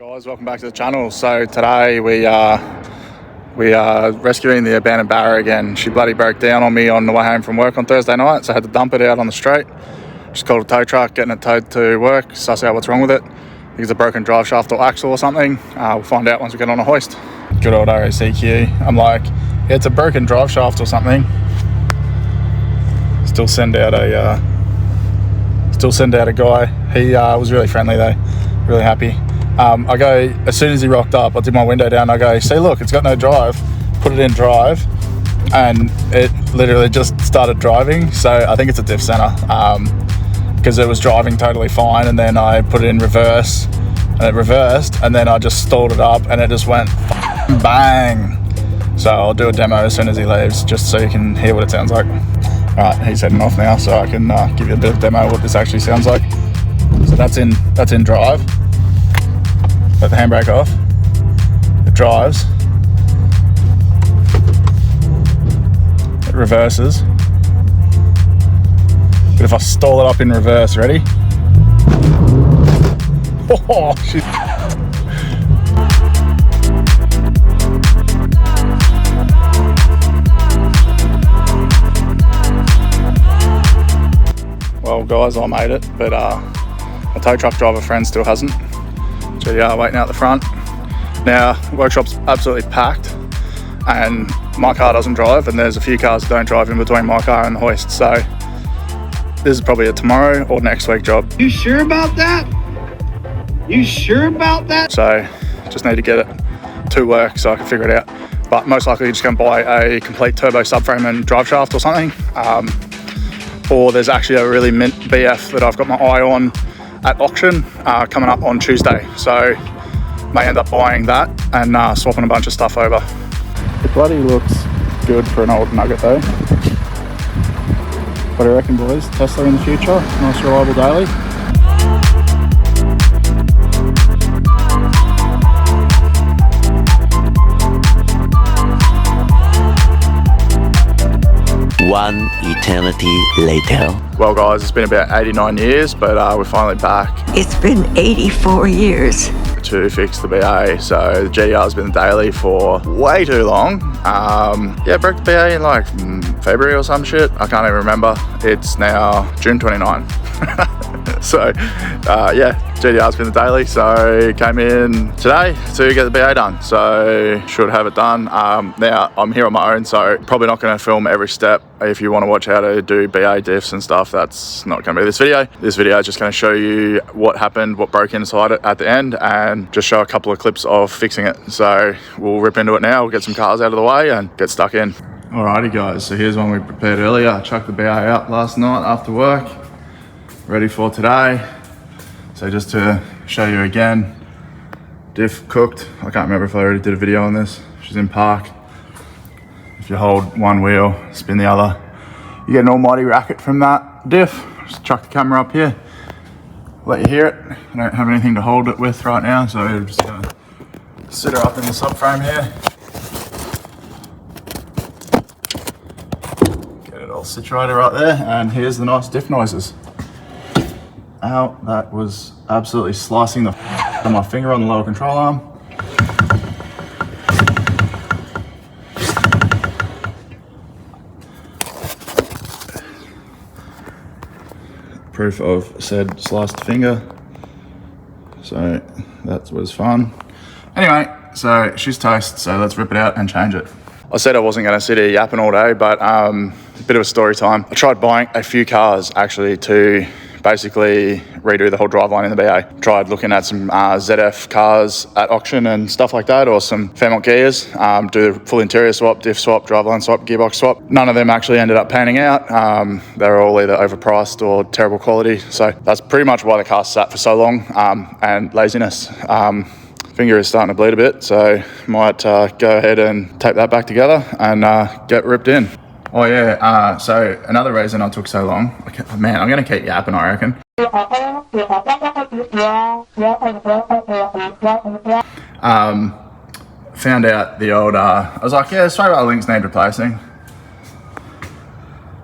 Guys, welcome back to the channel. So today we are rescuing the abandoned Barra again. She bloody broke down on me on the way home from work on Thursday night, so I had to dump it out on the street. Just called a tow truck, getting it towed to work, suss out what's wrong with it. I think it's a broken drive shaft or axle or something. We'll find out once we get on a hoist. Good old RACQ. I'm like, yeah, it's a broken drive shaft or something. Still send out a guy. He was really friendly though, really happy. I go, as soon as he rocked up, I did my window down, I go, see look, it's got no drive. Put it in drive and it literally just started driving. So I think it's a diff center, because it was driving totally fine, and then I put it in reverse and it reversed, and then I just stalled it up and it just went bang. So I'll do a demo as soon as he leaves, just so you can hear what it sounds like. Alright, he's heading off now, so I can give you a bit of demo of what this actually sounds like. So that's in drive. Let the handbrake off. It drives. It reverses. But if I stall it up in reverse, ready? Oh, shit. Well guys, I made it, but my tow truck driver friend still hasn't. So yeah, waiting out the front. Now, workshop's absolutely packed and my car doesn't drive, and there's a few cars that don't drive in between my car and the hoist. So this is probably a tomorrow or next week job. You sure about that? You sure about that? So just need to get it to work so I can figure it out. But most likely just gonna buy a complete turbo subframe and drive shaft or something. Or there's actually a really mint BF that I've got my eye on at auction coming up on Tuesday. So may end up buying that and swapping a bunch of stuff over. It bloody looks good for an old Nugget though. What do you reckon, boys? Tesla in the future? Nice reliable daily? One eternity later. Well guys, it's been about 89 years, but we're finally back. It's been 84 years. To fix the BA. So the GDR's been the daily for way too long. Yeah, broke the BA in like February or some shit. I can't even remember. It's now June 29. So yeah, GDR's been the daily. So came in today to get the BA done. So should have it done. Now I'm here on my own, so probably not going to film every step. If you want to watch how to do BA diffs and stuff, that's not going to be this video. This video is just going to show you what happened, what broke inside it at the end, and just show a couple of clips of fixing it. So we'll rip into it now. We'll get some cars out of the way and get stuck in. Alrighty guys, so here's one we prepared earlier. I chucked the BA out last night after work, ready for today. So just to show you again, Diff cooked. I can't remember if I already did a video on this. She's in park. If you hold one wheel, spin the other, you get an almighty racket from that Diff. Just chuck the camera up here, let you hear it. I don't have anything to hold it with right now, so I'm just gonna sit her up in the subframe here. Get it all situated right there, and here's the nice Diff noises. Ow, that was absolutely slicing the on my finger on the lower control arm. Proof of said sliced finger. So that was fun. Anyway, so she's toast, so let's rip it out and change it. I said I wasn't going to sit here yapping all day, but a bit of a story time. I tried buying a few cars actually to basically redo the whole driveline in the BA. Tried looking at some ZF cars at auction and stuff like that, or some Fairmont gears, do the full interior swap, diff swap, driveline swap, gearbox swap. None of them actually ended up panning out. They were all either overpriced or terrible quality. So that's pretty much why the car sat for so long, and laziness. Finger is starting to bleed a bit, so might go ahead and tape that back together and get ripped in. Oh yeah, so another reason I took so long, man, I'm gonna keep yapping, I reckon. Found out the old, I was like, yeah, straight rail links need replacing.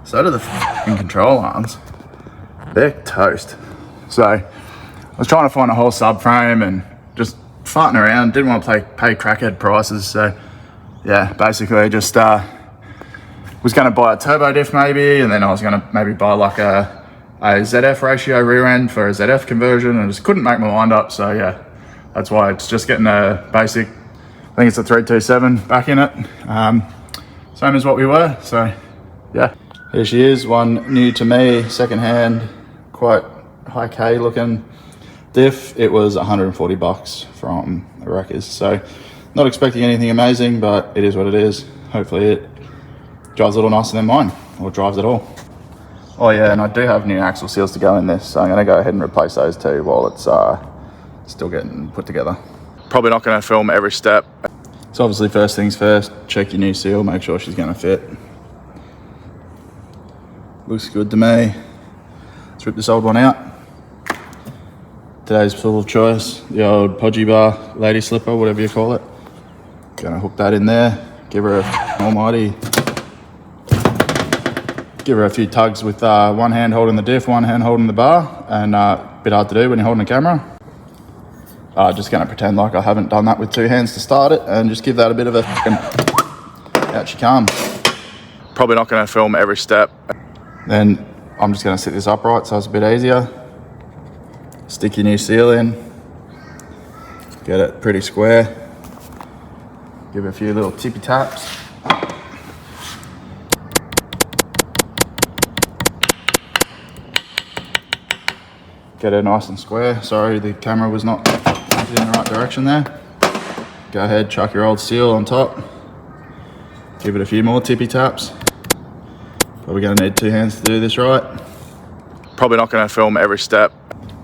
So do the f***ing control arms. They're toast. So I was trying to find a whole subframe and just farting around, didn't want to pay crackhead prices, so yeah, basically I just was going to buy a turbo diff maybe, and then I was going to maybe buy like a ZF ratio rear end for a ZF conversion, and I just couldn't make my mind up, so yeah, that's why it's just getting a basic, I think it's a 327 back in it, same as what we were, so yeah. Here she is, one new to me, second hand, quite high K looking diff. It was 140 bucks from the wreckers, so not expecting anything amazing, but it is what it is. Hopefully it drives a little nicer than mine, or drives at all. Oh yeah, and I do have new axle seals to go in this, so I'm going to go ahead and replace those too while it's still getting put together. Probably not going to film every step. So obviously first things first, check your new seal, make sure she's going to fit. Looks good to me. Let's rip this old one out. Today's tool of choice, the old podgy bar lady slipper, whatever you call it. Gonna hook that in there, give her a almighty, give her a few tugs with one hand holding the diff, one hand holding the bar, and a bit hard to do when you're holding a camera. Just gonna pretend like I haven't done that with two hands to start it, and just give that a bit of a out she comes. Probably not gonna film every step. Then I'm just going to sit this upright so it's a bit easier. Stick your new seal in. Get it pretty square. Give it a few little tippy taps. Get it nice and square. Sorry, the camera was not pointed in the right direction there. Go ahead, chuck your old seal on top. Give it a few more tippy taps. Probably going to need two hands to do this right. Probably not going to film every step.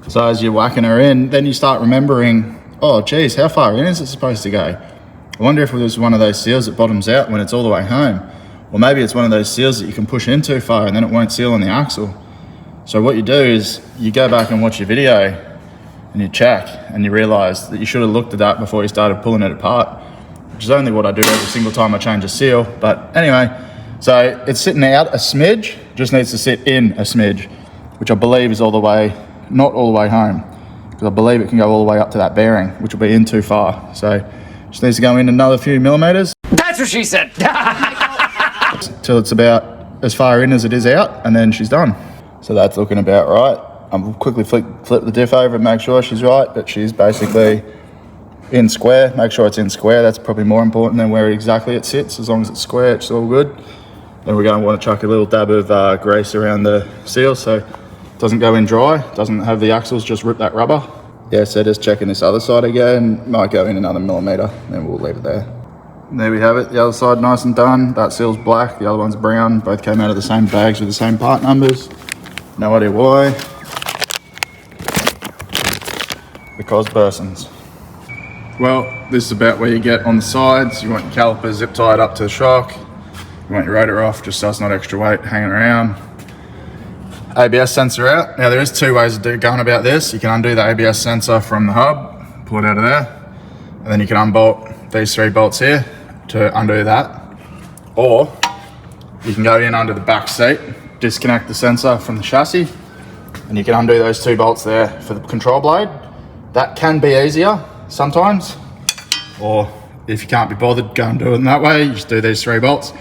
So as you're whacking her in, then you start remembering, oh geez, how far in is it supposed to go? I wonder if it was one of those seals that bottoms out when it's all the way home. Or maybe it's one of those seals that you can push in too far and then it won't seal on the axle. So what you do is you go back and watch your video and you check and you realise that you should have looked at that before you started pulling it apart, which is only what I do every single time I change a seal. But anyway, so it's sitting out a smidge, just needs to sit in a smidge, which I believe is all the way, not all the way home, because I believe it can go all the way up to that bearing, which will be in too far. So just needs to go in another few millimeters. That's what she said. Till it's about as far in as it is out, and then she's done. So that's looking about right. I'll quickly flip the diff over and make sure she's right, but she's basically in square. Make sure it's in square. That's probably more important than where exactly it sits. As long as it's square, it's all good. Then we're going to want to chuck a little dab of grease around the seal so it doesn't go in dry, doesn't have the axles just rip that rubber. Yeah, so just checking this other side again, might go in another millimeter, then we'll leave it there. And there we have it, the other side nice and done. That seal's black, the other one's brown. Both came out of the same bags with the same part numbers. No idea why. Because persons. Well, this is about where you get on the sides. You want your caliper zip tied up to the shock. You want your rotor off just so it's not extra weight hanging around. ABS sensor out. Now there is two ways of going about this. You can undo the ABS sensor from the hub, pull it out of there, and then you can unbolt these three bolts here to undo that. Or you can go in under the back seat, disconnect the sensor from the chassis, and you can undo those two bolts there for the control blade. That can be easier sometimes, or if you can't be bothered, go and do it in that way. You just do these three bolts.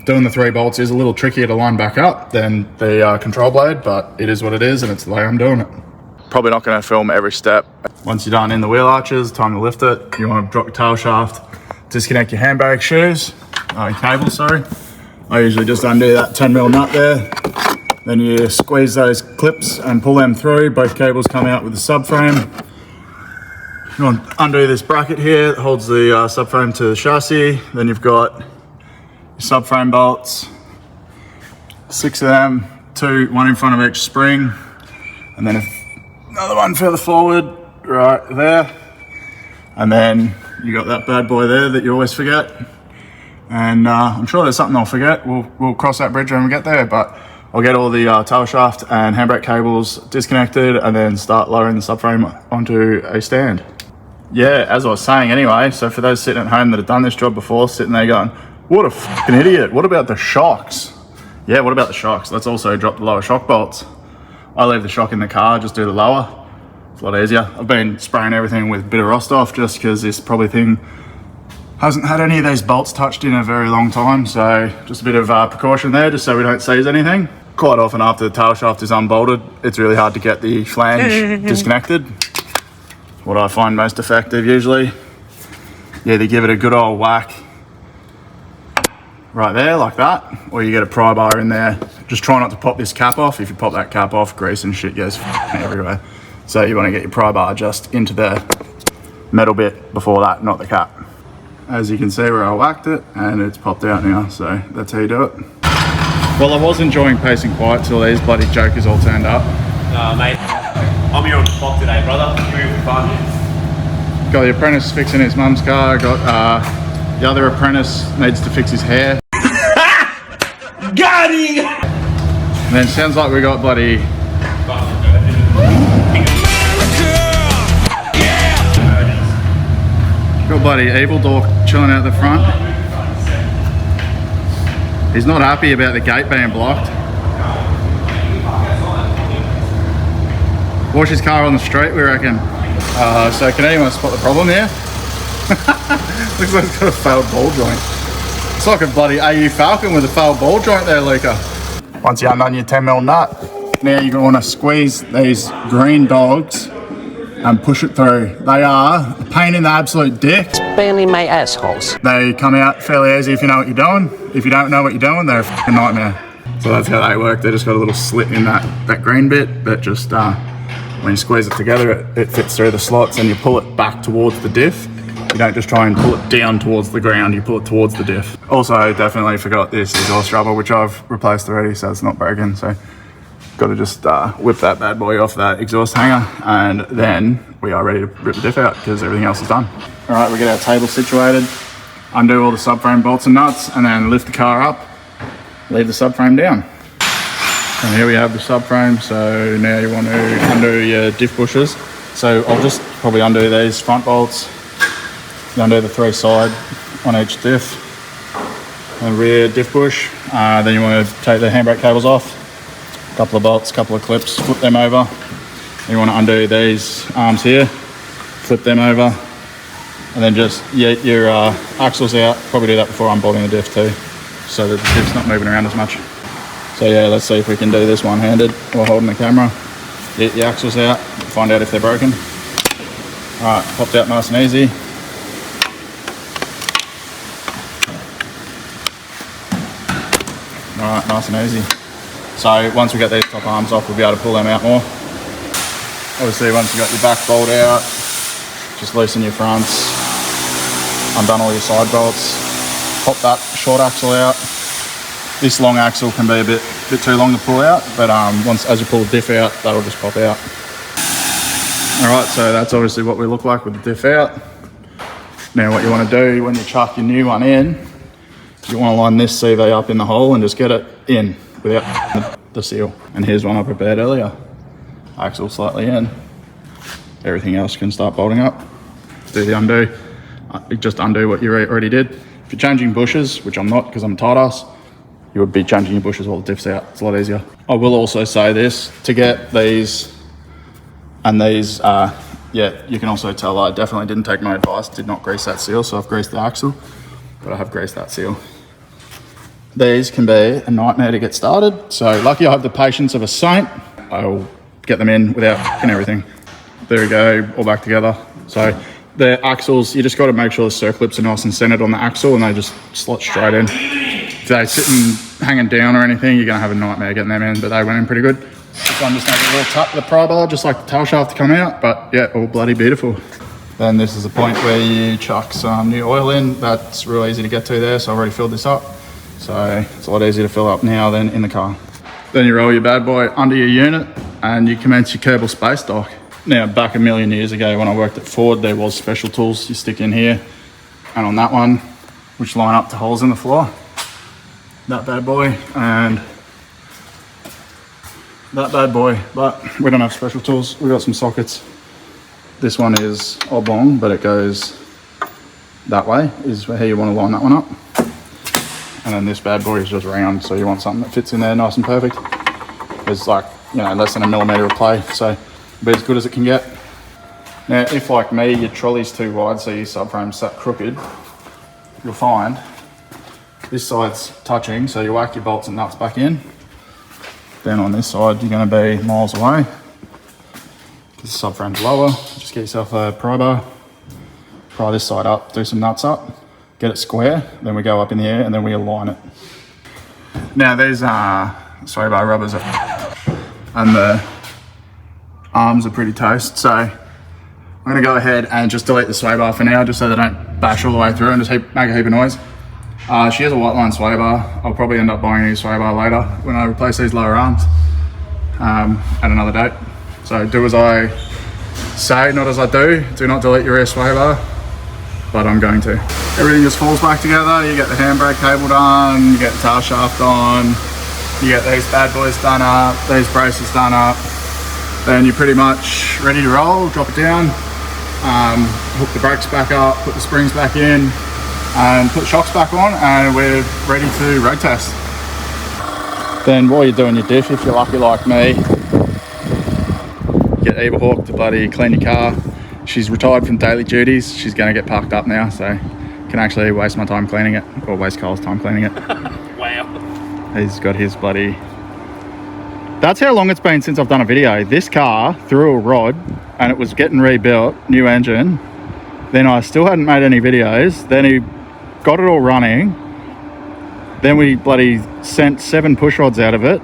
Doing the three bolts is a little trickier to line back up than the control blade, but it is what it is and it's the way I'm doing it. Probably not going to film every step. Once you're done in the wheel arches, time to lift it. You want to drop your tail shaft, disconnect your handbrake shoes, cable, sorry. I usually just undo that 10mm nut there. Then you squeeze those clips and pull them through. Both cables come out with the subframe. You want to undo this bracket here that holds the subframe to the chassis. Then you've got subframe bolts, 6 of them, one in front of each spring, and then another one further forward right there, and then you got that bad boy there that you always forget, and I'm sure there's something I'll forget. We'll cross that bridge when we get there, but I'll get all the tail shaft and handbrake cables disconnected and then start lowering the subframe onto a stand. Yeah, as I was saying anyway, so for those sitting at home that have done this job before, sitting there going, what a fucking idiot. What about the shocks? Yeah, what about the shocks? Let's also drop the lower shock bolts. I leave the shock in the car, just do the lower. a lot easier. I've been spraying everything with a bit of rust off just because this probably thing hasn't had any of these bolts touched in a very long time. So just a bit of precaution there, just so we don't seize anything. Quite often after the tail shaft is unbolted, it's really hard to get the flange disconnected. What I find most effective usually, you either give it a good old whack right there like that, or you get a pry bar in there. Just try not to pop this cap off. If you pop that cap off, grease and shit goes everywhere. So you want to get your pry bar just into the metal bit before that, not the cap. As you can see where I whacked it, and it's popped out now, so that's how you do it. Well, I was enjoying pacing quiet till these bloody jokers all turned up. Mate, I'm here on the clock today, brother. I'm here with fun. Got the apprentice fixing his mum's car. Got the other apprentice needs to fix his hair. Got him! And then sounds like we got bloody Evil Dork chilling out the front. He's not happy about the gate being blocked. Wash his car on the street, we reckon. So can anyone spot the problem here? Looks like it's got a failed ball joint. It's like a bloody AU Falcon with a failed ball joint there, Luca. Once you undone your 10mm nut, now you're going to squeeze these green dogs and push it through. They are a pain in the absolute dick. Barely my assholes. They come out fairly easy if you know what you're doing. If you don't know what you're doing, they're a fucking nightmare. So that's how they work. They just got a little slit in that green bit, but just when you squeeze it together, it fits through the slots, and you pull it back towards the diff. You don't just try and pull it down towards the ground, you pull it towards the diff. Also, definitely forgot this exhaust rubber, which I've replaced already, so it's not broken. So got to just whip that bad boy off that exhaust hanger, and then we are ready to rip the diff out because everything else is done. All right, we get our table situated, undo all the subframe bolts and nuts, and then lift the car up, leave the subframe down. And here we have the subframe. So now you want to undo your diff bushes. So I'll just probably undo these front bolts, undo the 3 side on each diff, and rear diff bush. Then you want to take the handbrake cables off, a couple of bolts, a couple of clips, flip them over. You want to undo these arms here, flip them over, and then just yeet your axles out. Probably do that before unbolting the diff too, so that the diff's not moving around as much. So yeah, let's see if we can do this one-handed while holding the camera. Yeet your axles out, find out if they're broken. All right, popped out nice and easy. All right, nice and easy. So once we get these top arms off, we'll be able to pull them out more. Obviously, once you got your back bolt out, just loosen your fronts, undone all your side bolts, pop that short axle out. This long axle can be a bit too long to pull out, but as you pull the diff out, that'll just pop out. All right, so that's obviously what we look like with the diff out. Now what you want to do when you chuck your new one in, you want to line this CV up in the hole and just get it in without the seal. And here's one I prepared earlier. Axle slightly in. Everything else can start bolting up. Do the undo. Just undo what you already did. If you're changing bushes, which I'm not because I'm a tight ass, you would be changing your bushes while the diff's out. It's a lot easier. I will also say this, to get these and these, yeah, you can also tell I definitely didn't take my advice, did not grease that seal, so I've greased the axle, but I have greased that seal. These can be a nightmare to get started, so lucky I have the patience of a saint. I'll get them in without fucking everything. There we go, all back together. So the axles, you just got to make sure the circlips are nice and centered on the axle and they just slot straight in. If they sitting hanging down or anything, you're going to have a nightmare getting them in, but they went in pretty good. This one just needs a little tap with the pry bar, just like the tail shaft to come out, but yeah, all bloody beautiful. Then this is the point where you chuck some new oil in. That's real easy to get to there, so I've already filled this up. So it's a lot easier to fill up now than in the car. Then you roll your bad boy under your unit and you commence your Kerbal space dock. Now, back a million years ago when I worked at Ford, there was special tools you stick in here and on that one, which line up to holes in the floor. That bad boy and that bad boy, but we don't have special tools. We've got some sockets. This one is oblong, but it goes that way, is how you want to line that one up. And then this bad boy is just round, so you want something that fits in there nice and perfect. There's like, you know, less than a millimetre of play, so be as good as it can get. Now, if like me, your trolley's too wide, so your subframe's sat crooked, you'll find this side's touching, so you whack your bolts and nuts back in. Then on this side, you're going to be miles away because the subframe's lower. Just get yourself a pry bar, pry this side up, do some nuts up, get it square, then we go up in the air and then we align it. Now these sway bar rubbers and the arms are pretty toast, so I'm going to go ahead and just delete the sway bar for now, just so they don't bash all the way through and just make a heap of noise. She has a white line sway bar. I'll probably end up buying a new sway bar later when I replace these lower arms at another date. So do as I say, not as I do. Do not delete your rear sway bar, but I'm going to. Everything just falls back together. You get the handbrake cable done, you get the tail shaft on, you get these bad boys done up, these braces done up. Then you're pretty much ready to roll. Drop it down, hook the brakes back up, put the springs back in, and put shocks back on, and we're ready to road test. Then while you're doing your diff, if you're lucky like me, get Eva Hawk to bloody clean your car. She's retired from daily duties. She's going to get parked up now, so can actually waste my time cleaning it, or waste Cole's time cleaning it. Wow. He's got his bloody... That's how long it's been since I've done a video. This car threw a rod and it was getting rebuilt, new engine. Then I still hadn't made any videos. Then he got it all running. Then we bloody sent 7 push rods out of it.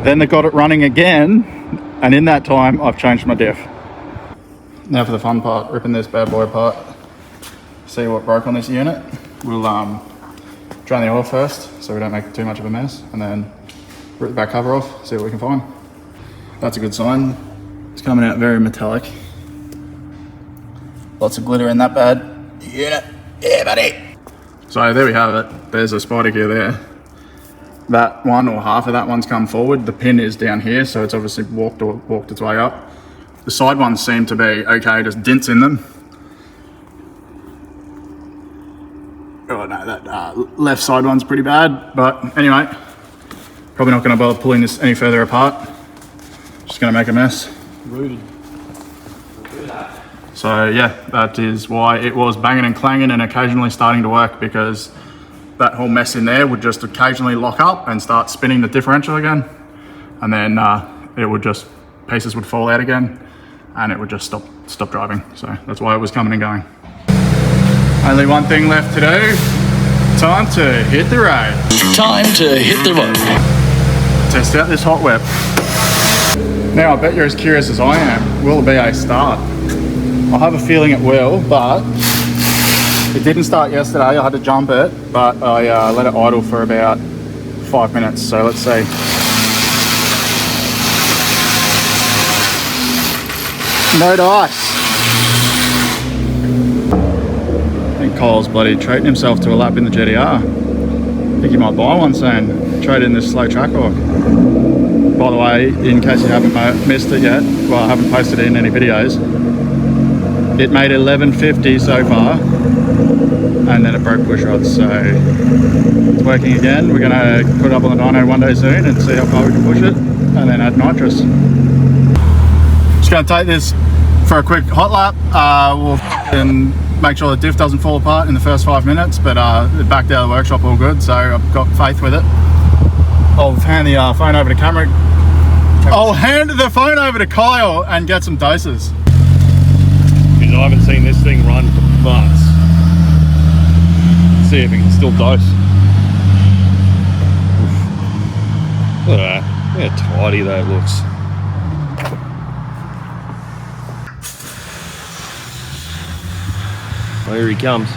Then they got it running again. And in that time, I've changed my diff. Now for the fun part, ripping this bad boy apart. See what broke on this unit. We'll drain the oil first so we don't make too much of a mess. And then rip the back cover off, see what we can find. That's a good sign. It's coming out very metallic. Lots of glitter in that bad unit. Yeah, buddy. So there we have it. There's a spider gear there. That one, or half of that one's come forward. The pin is down here, so it's obviously walked its way up. The side ones seem to be okay, just dents in them. Oh no, that left side one's pretty bad, but anyway, probably not going to bother pulling this any further apart. Just going to make a mess. Rooted. So yeah, that is why it was banging and clanging and occasionally starting to work, because that whole mess in there would just occasionally lock up and start spinning the differential again, and then it would just, pieces would fall out again and it would just stop driving. So that's why it was coming and going. Only one thing left to do. Time to hit the road. Time to hit the road. Test out this hot whip. Now I bet you're as curious as I am. Will the BA start? I have a feeling it will, but it didn't start yesterday. I had to jump it, but I let it idle for about 5 minutes. So let's see. No dice. I think Cole's bloody treating himself to a lap in the GTR. I think he might buy one soon. Trade in this slow track hawk. By the way, in case you haven't missed it yet, well, I haven't posted it in any videos, it made 1150 so far, and then it broke push rods, so it's working again. We're gonna put it up on the dyno one day soon and see how far we can push it, and then add nitrous. Just gonna take this for a quick hot lap. We'll make sure the diff doesn't fall apart in the first 5 minutes, but it backed out of the workshop all good, so I've got faith with it. I'll hand the phone over to Cameron. I'll hand the phone over to Kyle and get some doses. Because I haven't seen this thing run for months. See if it can still dose. Oof. Look at that. Look how tidy that looks. Oh, here he comes.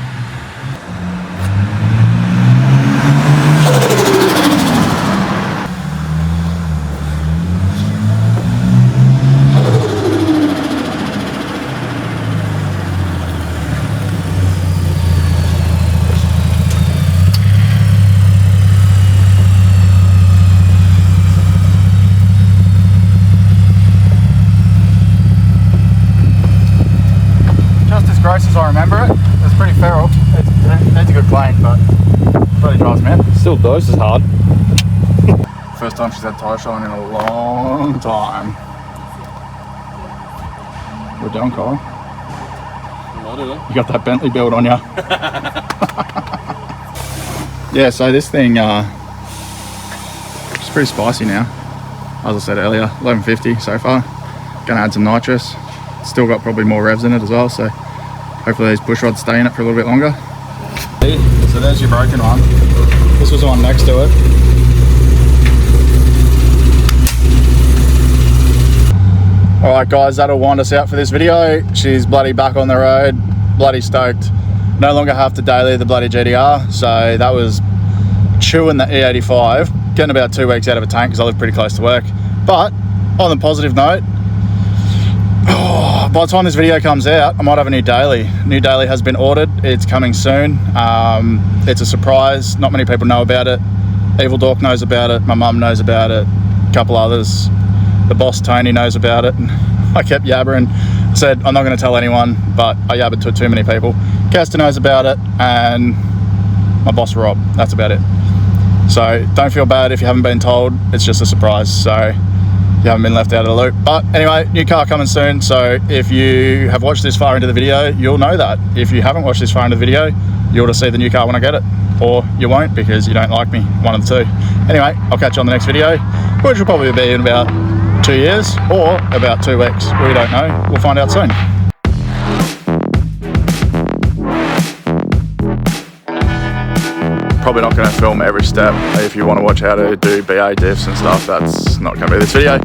Gross as I remember it. It's pretty feral. It needs a good clean, but really drives me in. Still doses hard. First time she's had tyre shine in a long time. We're down, Kyle. I don't know. You got that Bentley build on you. Yeah, so this thing it's pretty spicy now. As I said earlier, 1150 so far. Gonna add some nitrous. Still got probably more revs in it as well, so hopefully these push rods stay in it for a little bit longer. So there's your broken one. This was the one next to it. Alright guys, that'll wind us out for this video. She's bloody back on the road, bloody stoked. No longer have to daily the bloody GDR, so that was chewing the E85, getting about 2 weeks out of a tank because I live pretty close to work. But on the positive note, by the time this video comes out, I might have a new daily. New daily has been ordered. It's coming soon. It's a surprise. Not many people know about it. Evil Dork knows about it. My mum knows about it. A couple others. The boss Tony knows about it. And I kept yabbering. Said I'm not going to tell anyone, but I yabbered to too many people. Kester knows about it, and my boss Rob. That's about it. So don't feel bad if you haven't been told. It's just a surprise. So you haven't been left out of the loop. But anyway, new car coming soon. So if you have watched this far into the video, you'll know that. If you haven't watched this far into the video, you'll just see the new car when I get it. Or you won't because you don't like me. One of the two. Anyway, I'll catch you on the next video, which will probably be in about 2 years or about 2 weeks. We don't know. We'll find out soon. Probably not going to film every step. If you want to watch how to do BA diffs and stuff, that's not going to be this video.